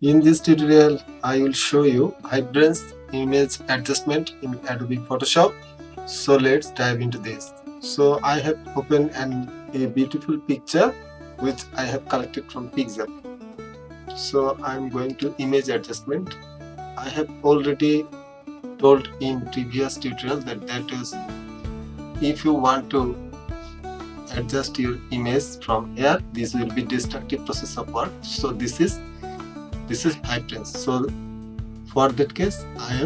In this tutorial, I will show you Vibrance image adjustment in Adobe Photoshop. So let's dive into this. So I have opened a beautiful picture which I have collected from Pixel. So I'm going to image adjustment. I have already told in previous tutorial that is, if you want to adjust your image from here, this will be destructive process of work. So this is Vibrance. So for that case, I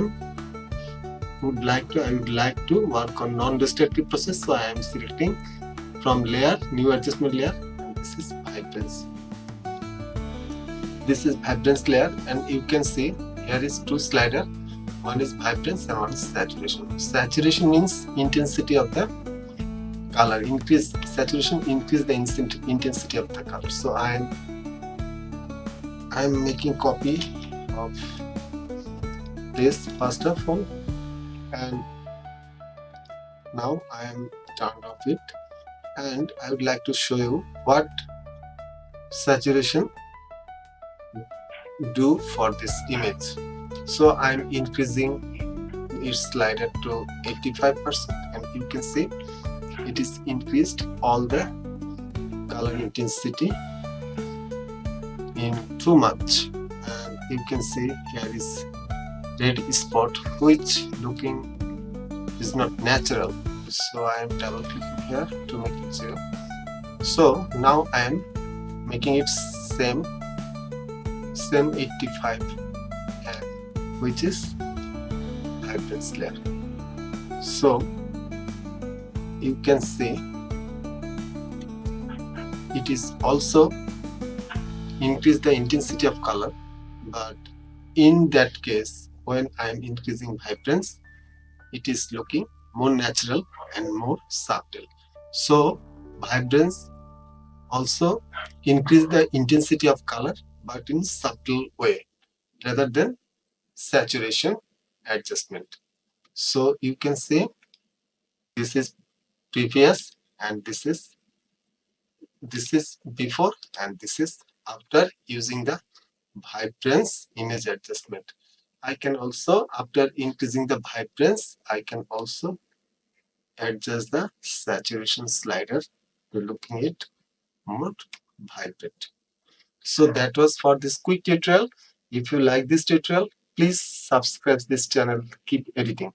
would like to work on non-destructive process. So I am selecting from layer, new adjustment layer, and this is Vibrance. This is Vibrance layer, and you can see here is two slider. One is Vibrance and one is saturation. Saturation means intensity of the color. Increase saturation, increase the intensity of the color. So I am making copy of this first of all, and now I am turned off it, and I would like to show you what saturation do for this image. So I am increasing its slider to 85%, and you can see it is increased all the color intensity in too much, and you can see here is red spot which looking is not natural. So I am double clicking here to make it 0. So now I am making it same 85, and which is Vibrance layer. So you can see it is also increase the intensity of color, but in that case when I am increasing Vibrance, it is looking more natural and more subtle. So Vibrance also increase the intensity of color, but in subtle way rather than saturation adjustment. So you can see this is previous, and this is before, and this is after using the Vibrance image adjustment. I can also, after increasing the Vibrance, I can also adjust the saturation slider to looking it more vibrant. So that was for this quick tutorial. If you like this tutorial, please subscribe this channel. Keep editing.